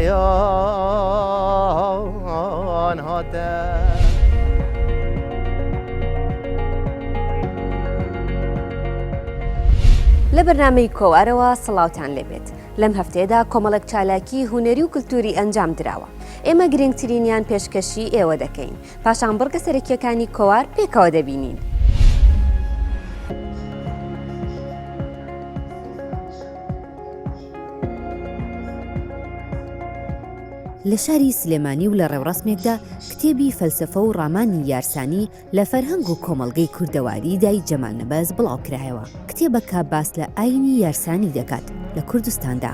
بەیان هاتە لە بەرنامەی کۆوارەوە سڵاوتان لێبێت. لەم هەفتەیەدا کۆمەڵێک چالاکی هونەری و کلتوری ئەنجام درراوە. ئێمە گرنگترینیان پێشکەشی ئێوە دەکەین. پاشان بڕگە سەرەکیەکانی کۆوار پێکەوە دەبینین. لە شاری سلێمانی و لە ڕێوڕسمێکدا کتێبی فەلسەفە و ڕامانی یارسانی لە فەرهەنگ و کۆمەڵگەی کوردەواری دای جەمال نەبەز بڵاوکرایەوە. کتێبەکە باس لە ئاینی یارسانی دەکات لە کوردستاندا.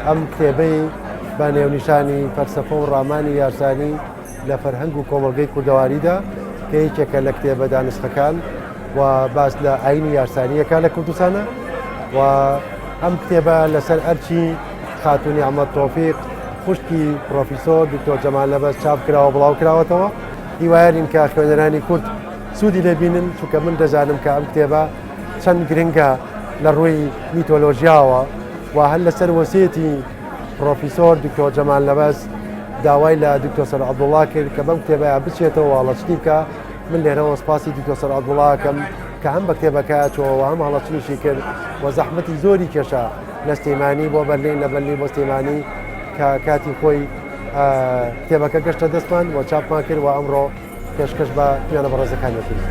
ئەم کتێبەی بە نێونیشانی فەلسەفە و ڕامانی یارسانی لە فەرهەنگ و کۆمەڵگەی کوردەواریدا کە یەکێکە لە کتێبە دانسخەکان و باس لە ئاینی یارسانیەکە لە کوردستانە و ئەم کتێبە لەسەر ئەرچی خاتوونی ئەحمەد تۆفیق خوشکی پرۆفیسۆر دکتۆر جەمال نەبەز چاپ کراوە بڵاو کراوەتەوە. هیوایەرین کە خوێنەرانی کورد سوودی لێبینن چونکە من دەزانم کە ئەم کتێبە چەند گرنگە لە ڕووی میتۆلۆژیاوە و هەر لەسەر وەسیەتی پرۆفیسۆر دکتۆر جەمال نەبەز داوای لە دکتۆر سەر عەبدوڵڵا کرد کە بەم کتێبەیە بچێتەوە هەڵەشتی بکە. من لێرەوە سپاسی دکتۆر سەر عەبدوڵڵا دەکەم کە هەم بە کتێبەکە چۆوە هەم هەڵەشتنیشی کرد و زەحمەتی زۆری کێشا لە سلێمانی بۆ بەرلین لە بەرلین بۆ سلێمانی کە کاتی خۆی کتێبەکە گەشتە دەستمان و چاپمان کرد و ئەمڕۆ پێشکەش بە میانە بەڕێزەکان دەکرد.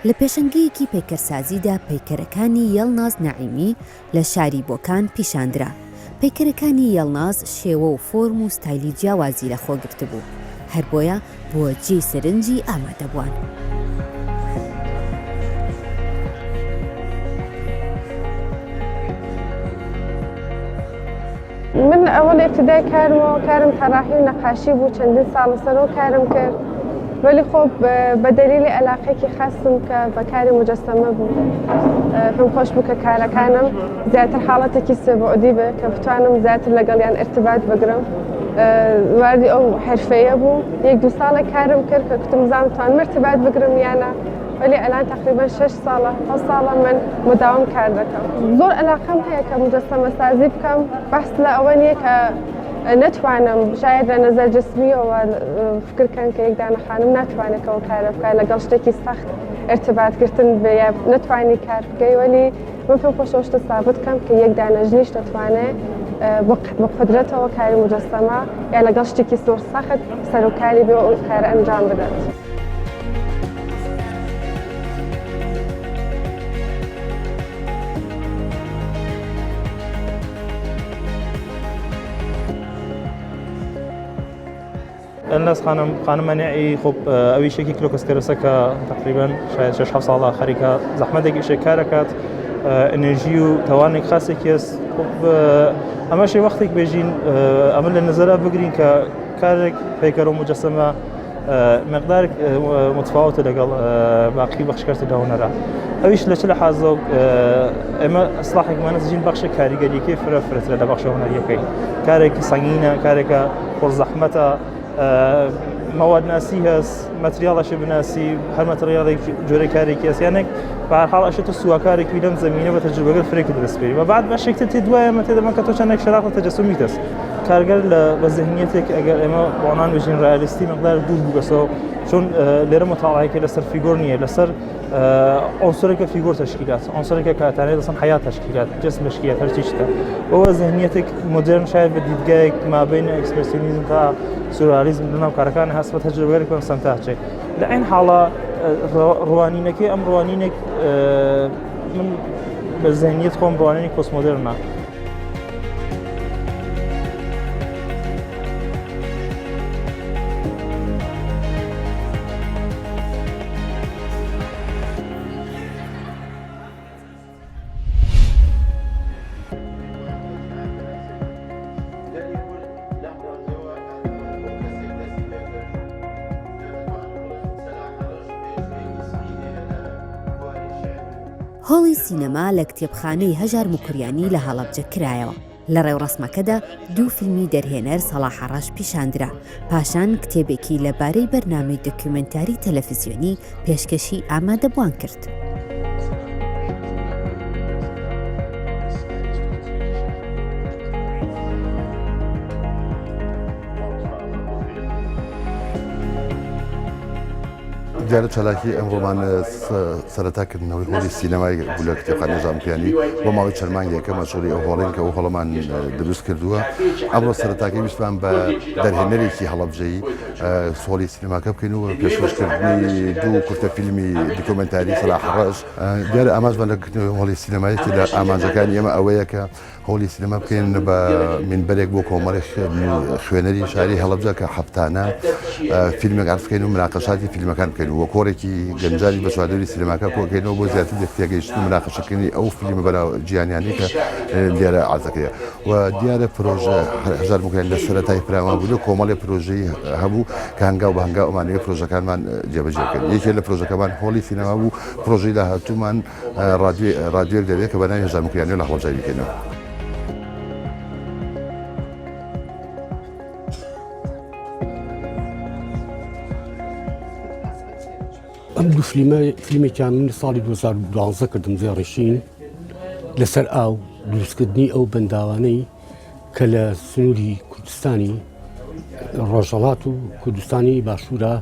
لە پێشەنگەیەکی پەیکەرسازیدا پەیکەرەکانی یەڵناز نەعیمی لە شاری بۆکان پیشاندرا. پەیکەرەکانی یەڵناز شێوە و فۆرم و ستایلی جیاوازی لە خۆ گرتبوو، هەر بۆیە بۆ جێی سەرنجی ئامادەبووان. من ئەوەن ابتدای کارم طراحی و نەقاشی بوو، چەندین ساڵ لەسەرەوە کارم کرد، ولی خۆ بە دەلیلی علاقەیەکی خاصم کە بەکاری مجەسەمە بوو پێم خۆش بوو کە کارەکانم زیاتر حاڵەتێکی سێبعدی بێ کە بتوانم زیاتر لەگەڵیان ارتباط بگرم. واردی ئەو حرفەیە بوو. یەک دوو ساڵێک کارم کرد کە کتم زانم توانم ارتباط بگرم یانە، ولی ئەلان تقریبا 6 ساڵە 7 ساڵە من مداوم کار دەکەم. زۆر علاقەم هەیە کە مجەسەمە سازی بکەم. بەحس لە ئەوە نییە کە نتوانم شاید لە نەزەر جسمیەوە فکرکەن کە یەک دانە خانم ناتوانێت ئەوە کارە بکات لەگەڵ شتێکی سەخت ارتباطگرتن بێ یا نتوانی کار بکەی، ولی من پێم خۆشەوە شتە سابت بکەم کە یەک دانە ژنیش دەتوانێت بە قودرەتەوە کاری مجەسەمە یا لەگەڵ شتێکی زۆر سەخت سەرۆکاری بێ و ئەو کارە ئەنجام بدات. الناس خانم منعی خب اوی شکی کلو کسکرسه که تقریبا شاید 6-7 سال آخری که زحمت دیگه کار کرد، انرژی و توانایی خاصی که است. خب همش وقتی که بجین عمل نظره بگیرین که کار پیکر و مجسمه مقدار متفاوت لقل باقی بخش کرد داونه. اویش لچل حاضر اما اصلاحی که من از جین بخش کاریگری که فرفرت لده بخش هنری کی کاری که سنگینه، کاری که پر زحمته، مواد ناسی هست، متریالش بناسی، هر متریالی جوری کاری که است، یعنی به هر حال اشتو سوکاری که بیدم زمینه و تجربه فرق درست بری و بعد باشه که تدوای متد من کتوش انک شراکت تجسمی است. کارگەر بە ذهنیەتێک ئەگەر ئێمە بۆنان بژین ڕایلیستی مەقدار دوور بووگەسەوە چون لێرە متاڵایەکە لەسەر فیگۆر نییە لەسەر عنصرێکە فیگۆر تشکیلات عنصرێکە کاتانێت دەسەن حیات تشکیلات جسم تشکیلات هەرچی شتە ئەوە ذهنیەتێک مدرن شاید بە دیدگایەک مابین ئەکسپرسیۆنیزم تا سورالیزم لەناو کارەکانی هەست بە تەجربەیەکەوە سەمتاچێت لە عین حاڵە ڕوانینەکەی ئەم ڕوانینێک من بە ذهنیەت خۆم ڕوانینی پۆستمۆدرنە هۆڵی سینەما لە کتێبخانەی هەژار موکریانی لە هەڵەبجە کرایەوە لە ڕێوڕسمەکەدا دوو فیلمی دەرهێنەر سەڵاح حەڕەش پیشاندرا پاشان کتێبێکی لەبارەی بەرنامەی دۆکیومنتاری تەلەڤیزیۆنی پێشکەشی ئامادەبوان کرد. دیارە چالاکی ئەم ڕۆمان سەرەتاکردنەوەی هۆڵی سینەمای بوو لە کتێبخانەی هەژار موکریانی بۆ ماوەی چەند مانگێکە مەسئوڵی ئەو هۆڵین کە ئەو هەڵەمان دروست کردووە ئەمڕۆ سەرەتاکەی ویستمان بە دەرهێنەرێکی هەڵەبجەیی هۆڵی سینەماکە بکەین و پێشکەشکردنی دوو کورتە فیلمی دۆکیومنتاری سەلاح حەڕەش دیارە ئاماژمان لە هۆڵی سینەمایەکی لە ئامانجەکانی ئێمە ئەوەیە کە هۆڵی سینەما بکەین بە منبەرێک بۆ کۆمەڵی خوێنەری شاری هەڵەبجە کە هەفتانە فیلمێک عرض بکەین و مناقەشاتی فیلمەکان بکەین و کۆڕێکی گەنجانی بە چوادۆری سینەماکە کۆکەینەوە بۆ زیاتر دەستیاگەیشتن و مناقەشەکردنی ئەو فیلمە بەراو جیهانیانی کە لێرە عرضەکەیە و دیارە پرۆژە هەژار موکریانی لە سەرەتای فراوان بوو کۆمەڵی پرۆژەی هەبوو کە هەنگاو بە هەنگاو ئەمانەیە پرۆژەکانمان جێبەجێ کرد یەکێک لە پرۆژەکەمان هۆڵی سینەما بوو پرۆژەی داهاتوومان ڕادیۆیەک دەبێت کە بەناوی هەژار موکریانی لە هەڵەبجە بکەینەوە. ئەم دوو فیلمێکیان من ساڵی 2012 کردم زێڕشین لەسەر ئاو دروستکردنی ئەو بەنداوانەی کە لە سنووری کوردستانی ڕۆژهەڵات و کوردستانی باشوورە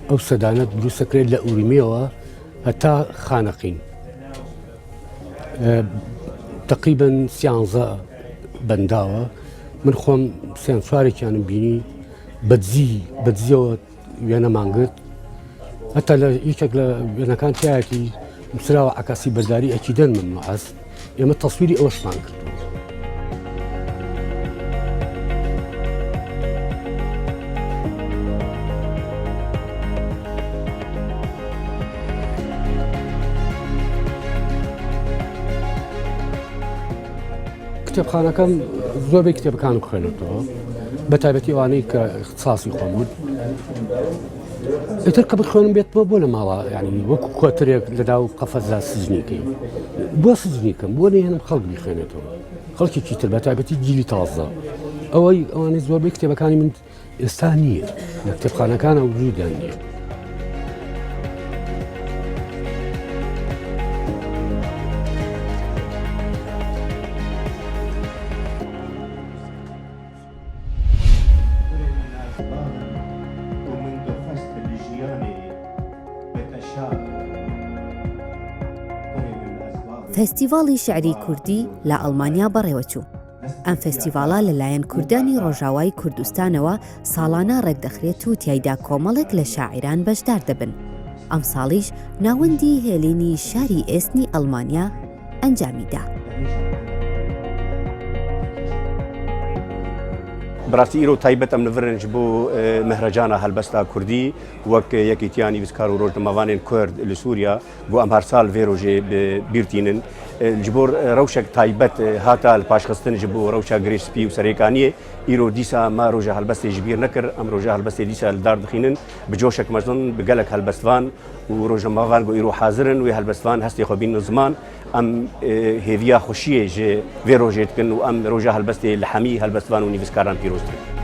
ئەو سەدانە دروستەکرێت لە ئوریمەوە هەتا خانەقین تقریباً 13 بەنداوە من خۆم سێن چوارێکیانم بینی بەدزیەوە وێنەمان گرت هەتا لە یەکێک لە وێنەکان تایەکی نووسراوە عکاسی بەرداری ئەکیدەن ممنوع است ئێمە تەسویری ئەوەشمان کردو. کتێبخانەکەم زۆربەی کتێبەکان بخوێنێتەوە بە تایبەتی ئەوانەی کە اختصاصی خۆم بوون ئیتر کە بخوێنم بێتەوە بۆ لە ماڵە ینی وەکو کۆترێک لەدا و قەفەزدا سزنیکەی بۆ سزنیکەم بۆ نەهێنم خەڵک بیخوێنێتەوە خەڵکێکی تر بە تایبەتی جیلی تازە ئەوانەی زۆربەی کتێبەکانی من ئێستا نییە لە کتێبخانەکانە وجودیان نییە. فستیڤاڵی شعری کوردی لە ئەڵمانیا بەڕێوەچوو. ئەم فستیڤاڵە لەلایەن کوردانی ڕۆژاوای کوردستانەوە ساڵانە ڕێکدەخرێت و تیایدا کۆمەڵێک لە شاعران بەشدار دەبن. ئەم ساڵیش ناوەندی هێلینی شاری ئێستنی ئەڵمانیا ئەنجامیدا. بڕاستی ئیرۆ تایبەت ئەم نڤرنج بۆ مەهرەجانە هەلبەستا کوردی وەک یەکێتیانی ویسکار و ڕۆژنەماوانێن کورد لە سووریا بۆ ئەم هەر ساڵ vê rojê بیرتینن ji bo rewşek taybet hata li paşxistin ji bo rewşa girêspî û serêkaniyê îro dîsa me roja helbestê ji bîr nekir em roja helbestê dîsa li dar dixînin bi coşek mezin bi gelek helbestvan û rojnamavan got îro hazirin wê helbestvan hestê xwe bînin ziman em hêviya xweşiyê ji vê rojê dikin û em roja helbestê li hemî helbestvan û nivîskaran pîroz dikin.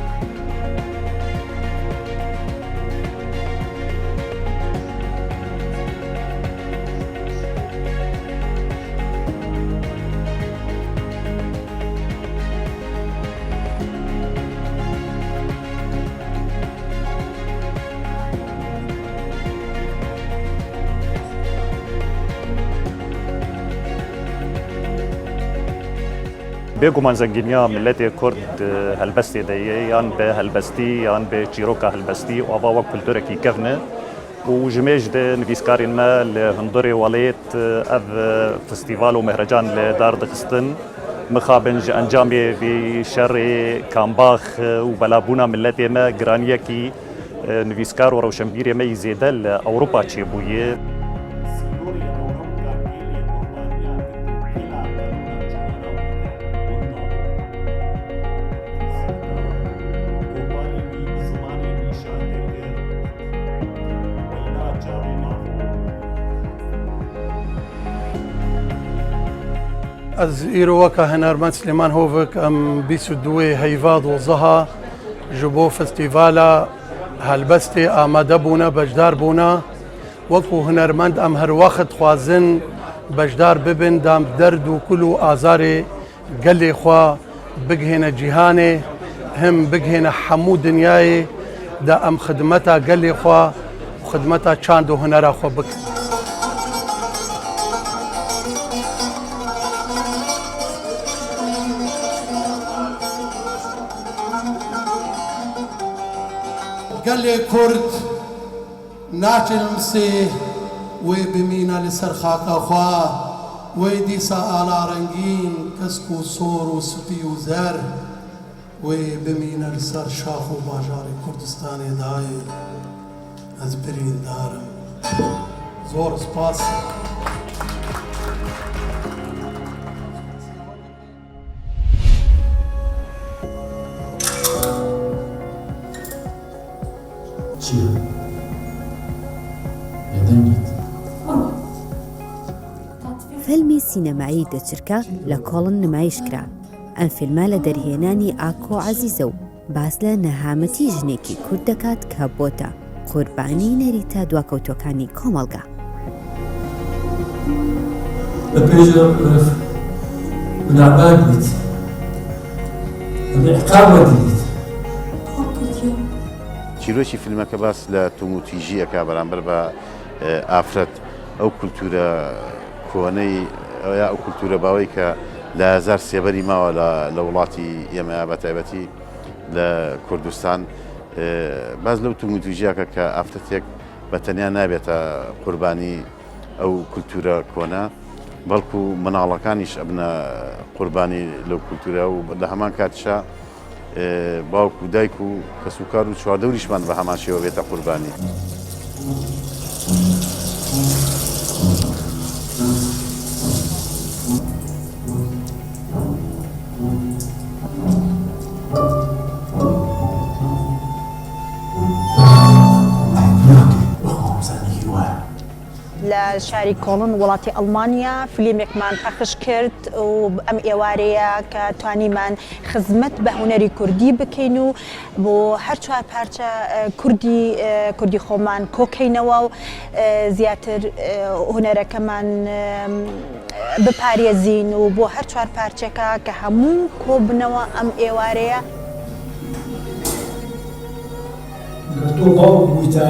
بێگومان زەنگینیا ملەتێ کورد هەلبەستێ دەیە یان بە هەلبەستی یان بە چیرۆکە هەلبەستی و ئاوا وەک کولتورێکی کەڤنە و ژمێژ دە نویسکارین مە لە هەندۆرێ وەڵێت ئەڤ فستیڤال و مەهرەجان لە دار دەخستن مخابن ji encamê vê şerê kambax û belabûna milletê me giraniyekî nivîskar û rewşenbîrê me yî zêde li Ewropa çêbûye. از ایروکا هنرمند سلیمان هوفک ام 22 هیواد و زها جبو فستیوالا هلبستی آماده بونا بجدار بونا وکو هنرمند ام هر وقت خوازن بجدار ببن دام درد و کلو آزار گلی خوا بگهن جهانه هم بگهن حمو دنیای دا ام خدمتا گلی خوا خدمتا چاند و هنرا خوا بکن. قال كرد ناچل مسي وبمينا لسرخاك أخوا ويدي سآلا رنگين كسكو صور وسبي وزر وبمينا لسر شاخ وباجار كردستاني داير أزبرين دارم زور سباس. فیلمی سینەمایی دەچرکە لە کۆڵن نمایشکرا. ئەم فیلمە لە دەرهێنانی ئاکۆ عەزیزە و باس لە نەهامەتی ژنێکی کورد دەکات کە بۆتە قوربانی نەریتە دواکەوتوەکانی کۆمەڵگا. بەپێشە بنابات بیت عقاب دیت. چیرۆکی فیلمەکە باس لە توموتیژیەکە بەرامبەر بە ئافرەت ئەو کولتورە کۆنەی یا ئەو کولتورە باوەی کە لە هەزار سێبەری ماوە لە وڵاتی ئێمە بە تایبەتی لە کوردستان باز لەو توموتیژیەکە کە ئافرەتێک بە تەنیا نابێتە قوربانی ئەو کولتورە کۆنە بەڵکو مناڵەکانیش ئەبنە قوربانی لەو کولتورە و لە هەمان کاتیشە باوکو دایک و کەسوکار و چواردەوریشمان بە هەمان شێوە بێتە قوربانی. لە شاری کۆڵن وڵاتی ئەڵمانیا فیلمێکمان پەخش کرد و ئەم ئێوارەیە کە توانیمان خزمەت بە هونەری کوردی بکەین و بۆ هەر چوار پارچە کوردی خۆمان کۆکەینەوە و زیاتر هونەرەکەمان بپارێزین و بۆ هەر چوار پارچەکە کە هەموو کۆبنەوە ئەم ئێوارەیە تۆ باوک بوویتە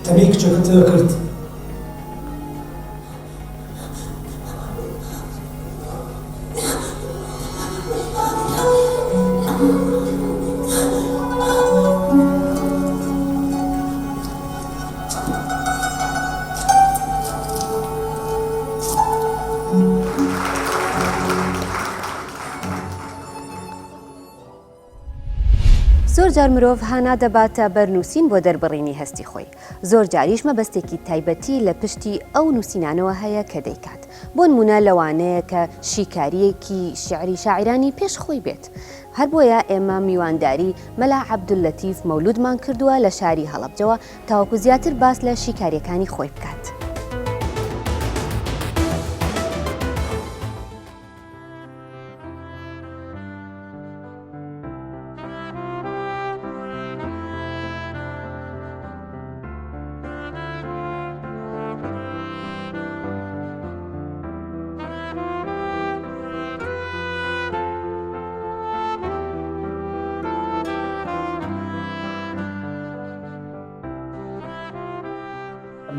تەمەی کچەکەتەوە کرد. زۆر جار مرۆڤ هانا دەباتە بەرنووسین بۆ دەربڕینی هەستی خۆی. زۆر جاریش مەبەستێکی تایبەتی لە پشتی ئەو نووسینانەوە هەیە کە دەیکات. بۆ نمونە لەوانەیە کە شیکاریەکی شعری شاعرانی پێش خۆی بێت. هەر بۆیە ئێمە میوانداری مەلا عەبدولەتیف مەولودمان کردووە لە شاری هەڵەبجەوە تاوەکو زیاتر باس لە شیکاریەکانی خۆی بکات.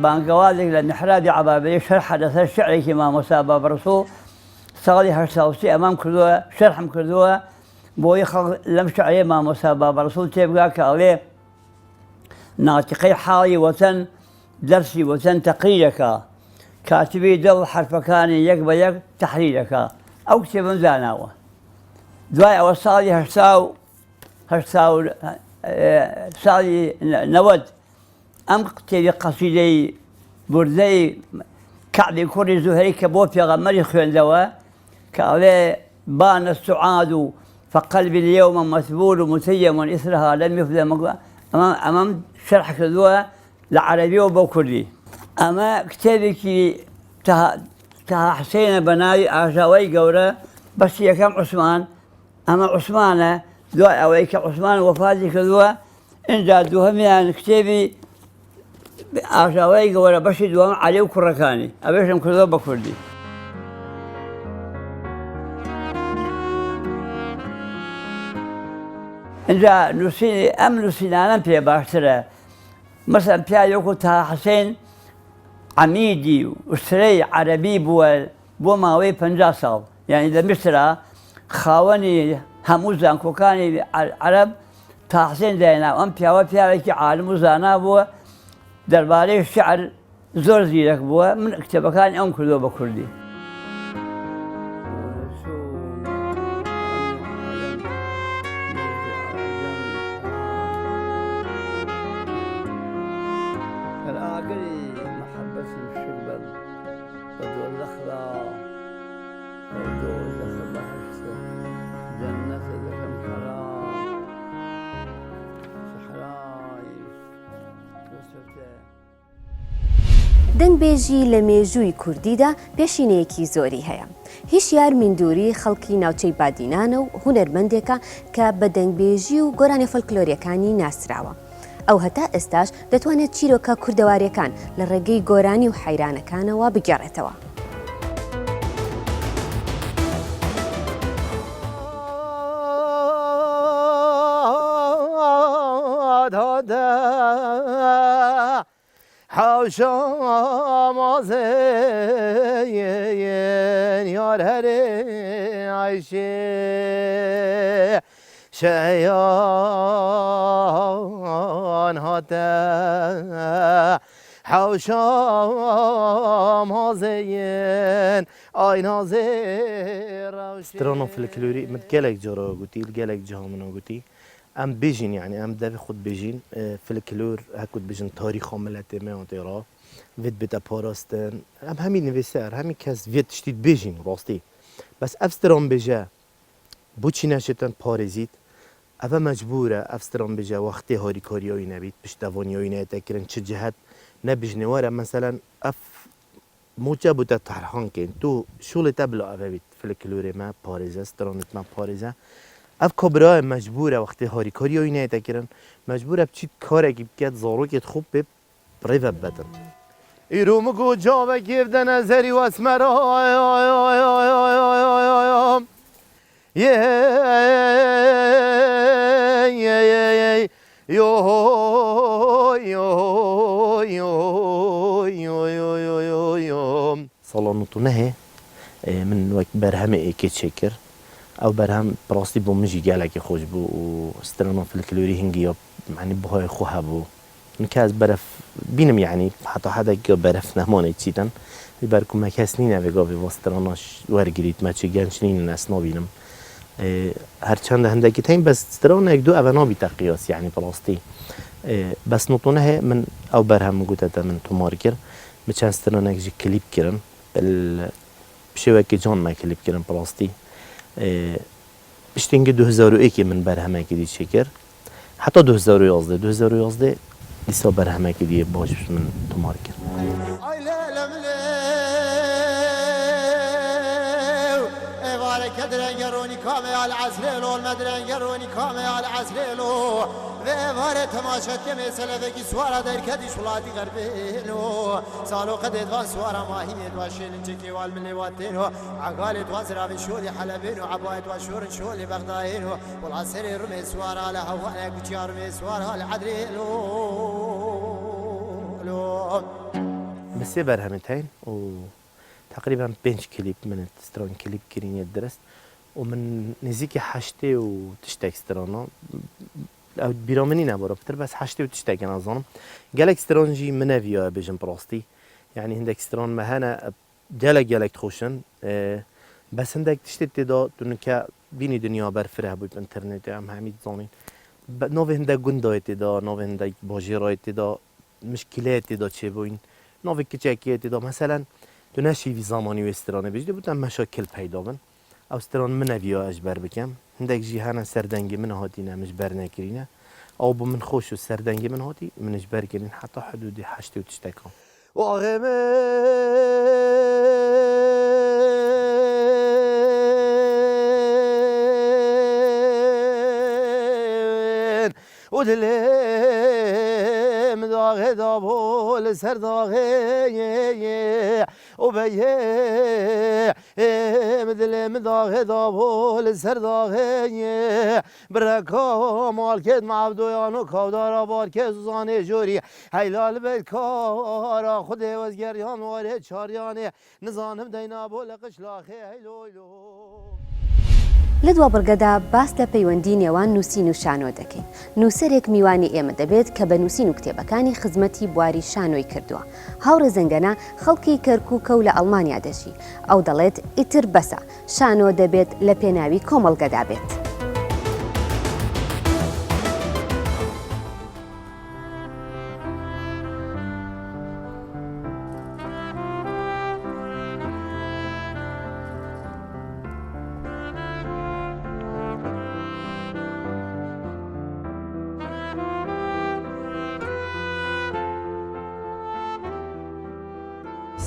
بانقوالك لأن حرادي عبابي شرح لسر شعري كما مصابة برسو ساڵی هەشتاوسی ئەمام کردووە شەرحم کردووە بۆی خەڵک لەم شعرێ مامۆستا بابە ڕەسوول تێبگا کە ئەڵێ ناتیقەی حاڵی وەتەن دەرسی وەتەن تەقریرەکە کاتبی دڵ حرفەکانی یەک بە یەک تەحریرەکە ئەو کتێبم داناوە دوای ئەوە ساڵی ساڵی 90 ئەم کتێبی قەسیدەی بوردەی کەعبی کوڕی زوهەری کە بۆ پێغەمبەری خوێندەوە کە ئەڵێ بان السعاد فقلبي اليوم مثبول متيم إثرها لم يفذ أمام شرح كذوة العربي وبكردي أما كتابك تها حسين بناي أعجاوي قورة بس يكم عثمان أما عثمان دعاء أويك عثمان وفاتي كذوة إن جادوها من كتابي أعجاوي قورة بس دوام علي وكركاني أبيشم كذوة بكردي اینجا نووسینانم پێ باشترە مەسەن پیاوێکو تا حەسێن عەمیدی ئوسترەی عەرەبی بووە بۆ ماوەی 50 ساڵ یعنی لە میسرە خاوەنی هەموو زانکۆکانی عەرەب تا حەسێن دایناو ئەم پیاوە پیاوێکی عالم و زانا بووە دەربارەی شیعر زۆر زیرەک بووە من کتێبەکانی ئەم کردووە بە کوردی دەنگبێژی لە مێژووی کوردیدا پێشینەیەکی زۆری هەیە. هیشیار میندووری خەڵکی ناوچەی بادینانە و هونەرمەندێکە کە بە دەنگبێژی و گۆرانی فۆلکلۆریەکانی ناسراوە. ئەو هەتا ئێستاش دەتوانێت چیرۆکە کوردەوارەکان لە ڕێگەی گۆرانی و حەیرانەکانەوە بگەڕێتەوە. حوشا مازين يا الهري عايشي شيان هاتا حوشا مازين اي نازير سترانو في الكلوري متقالك جرا قلتي القالك جهامنا قلتي ام بيجين يعني ام دافي خود بيجين في الكلور هكود بيجين تاريخ ملتي ما انترا فيت بيتا باراستن ام همي نفسار همي كاس فيت شتيت بيجين راستي بس افستران بيجا بوچي نشتن باريزيت اما مجبوره افستران بيجا وقتي هاري كاريوي نبيت باش دوانيوي نتكرن چه جهت نبيجني ورا مثلا اف موجب تطرحان كين تو شغل تبلا افيت في الكلور ما باريزا سترانت ما باريزا اف کبرای مجبوره وقتی هاری کاری و اینه تکرن مجبوره بچید کاری که بکرد زارو که خوب به ریو بدن ایرو مگو جاوه گیفته نظری و اسمرا صالونتو نه من وقت برهمه ایکی چکر او برهم براستی بو مجی گلکی خوش بو و استرانو في الكلوري هنگی يعني بهای خوها بو نكاز برف بينم يعني حتى حدا برف نهمانه چیدن برکو مکس نینه وگا به واستراناش ورگرید ما چه گنش نینه ناس نبینم هرچند هندکی تایم بس استرانه یک دو اونا بی تقیاس يعني براستی بس نطونه من او برهم گوته من تمارکر مچن استرانه یک کلیپ کرن بشوکی جان ما کلیپ کرن براستی بشتینگی 2001 من برهمه کردی شکر حتی 2011 لیسا برهمه کردی باش من تمار کرد درنگرونی کامه على عزلو المدرنگرونی کامه على عزلو و واره تماشات که مثلا بگی سوارا در کدی شلاتی غربینو سالو قد دوان سوارا ماهی دوان شیلن چکی والملی واتینو عقال دوان زرابی شولی حلبینو عبای دوان شورن شولی بغداینو والعصری رمی سوارا على هوانا کچیا رمی سوارا على عدلو بس برهمتين و تقريبا 5 كليب من سترون كليب كرينية درست ومن نزيكي حشتي وتشتاك سترانا او بيرامني نبارا بتر بس حشتي وتشتاك انا ظنم قالك سترون جي منافيا بيجن براستي يعني هندك سترون مهانا قالك تخوشن بس هندك تشتي تدا دونك بيني دنيا برفره بو بالانترنت ام حميد زانين نوفي هندك گندای تدا نوفي هندك باجيراي تدا مشكلات تدا چه بوين نوفي كچاكي تدا مثلا دونشي في زماني واسترانه بيجي بودن مشاكل پیدا بن او ستران منافيا اجبر بكم هندك جيهانا سردنگي من هاتينا مجبر نكرينه او بمن خوش سردنگي من هاتي من اجبر كرين حتى حدود 8 وتشتكم ودلم داغ دابول سر داغه وبيه دلم داغ دابول سر داغه برکا مالکت معبدویانو کودارا بار که زانه جوری هیلال بکارا خود وزگریان واره چاریانه نزانم دینا بول قشلاخه هیلولو لە دوا بڕگەدا باس لە پەیوەندی نێوان نووسین و شانۆ دەکەین. نووسەرێک میوانی ئێمە دەبێت کە بە نووسین و کتێبەکانی خزمەتی بواری شانۆی کردووە. هاوڕێ زەنگەنە خەڵکی کەرکووکە و لە ئەڵمانیا دەژی. ئەو دەڵێت ئیتر بەسە شانۆ دەبێت لە پێناوی کۆمەڵگەدا بێت.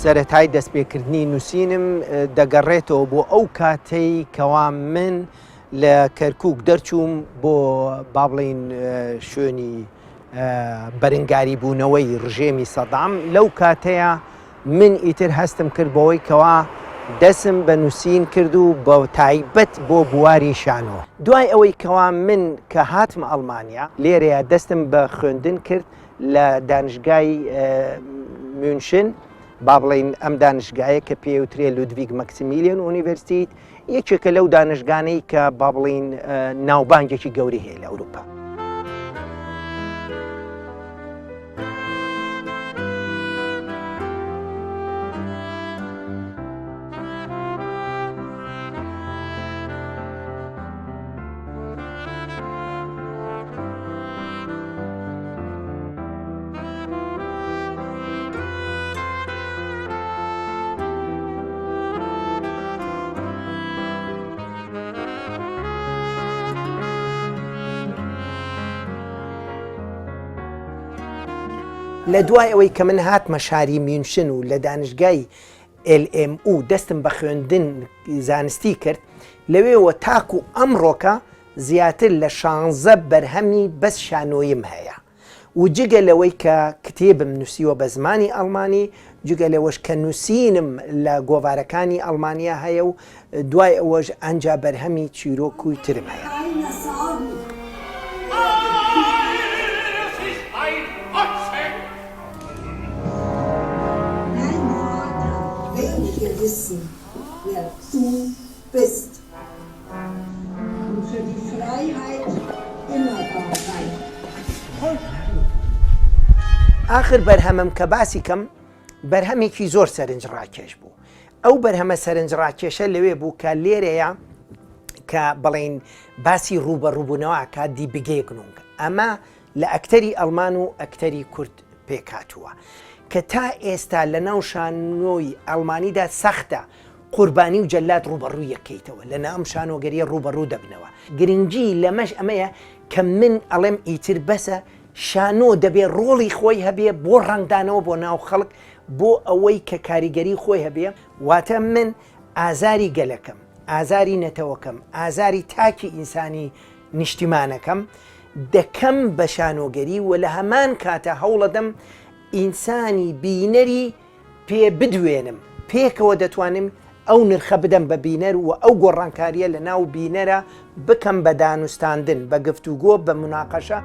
سەرەتای دەستپێکردنی نووسینم دەگەڕێتەوە بۆ ئەو کاتەی کەوا من لە کەرکووک دەرچووم بۆ با بڵێن شوێنی بەرەنگاری بوونەوەی ڕژێمی سەدام لەو کاتەیە من ئیتر هەستم کرد بەوەی کەوا دەسم بە نووسین کرد و بە تایبەت بۆ بواری شانۆ. دوای ئەوەی کەوا من کە هاتم ئەڵمانیا لێرەیە دەستم بە خوێندن کرد لە دانشگای میونشن با بڵێن ئەم دانشگایە کە پێوترێ لودڤیگ مەکسیمیلیان ئونیڤەرسیت یەکێکە لەو دانشگانەی کە با بڵێن ناوبانگێکی گەوری هەیە لە ئەوروپا. لە دوای ئەوەی کە من هاتمە شاری میونشن و لە دانشگای LMU دەستم بە خوێندن زانستی کرد لەوێەوە تاکو ئەمڕۆکە زیاتر لە 16 بەرهەمی بەس شانۆیم هەیە و جگە لەوەی کە کتێبم نووسیوە بە زمانی ئەڵمانی جگە لەوەش کە نووسینم لە گۆڤارەکانی ئەڵمانیا هەیە و دوای ئەوەش ئەنجا بەرهەمی چیرۆکوی ترم هەیە. Wissen, wer du bist. Und für die Freiheit immer da sein. آخر بەرهەمم کە باسی کەم بەرهەمێکی زۆر سەرنجڕاکێش بوو. ئەو بەرهەمە سەرنجڕاکێشە لەوێ بوو کە لێرەیە کە بڵێن باسی ڕوبەڕووبوونەوە کە دی بگێکنونکە. ئەمە لە ئەکتەری ئەڵمان و ئەکتەری کورد پێکاتووە. کە تا ئێستا لە ناو شانۆی ئەڵمانیدا سەختە قوربانی و جەلات ڕوبەڕوو یەکەیتەوە لە ناو شانۆگەریە ڕوبەڕوو دەبنەوە. گرنگی لەمەش ئەمەیە کە من ئەڵێم ئیتر بەسە شانۆ دەبێت ڕۆڵی خۆی هەبێ بۆ ڕنگدانەوە بۆ ناو خەڵک بۆ ئەوەی کە کاریگەری خۆی هەبێ واتە من ئازاری گەلەکەم ئازاری نەتەوەکەم ئازاری تاکی ئینسانی نیشتیمانەکەم دەکەم بە شانۆگەری و لە هەمان کاتە هەوڵەدەم ئینسانی بینەری پێ بدوێنم پێکەوە دەتوانم ئەو نرخە بدەم بە بینەر و ئەو گۆڕانکاریە لە ناو بینەرە بکەم بە دانوستاندن بە گفتوگۆ بە مناقەشە.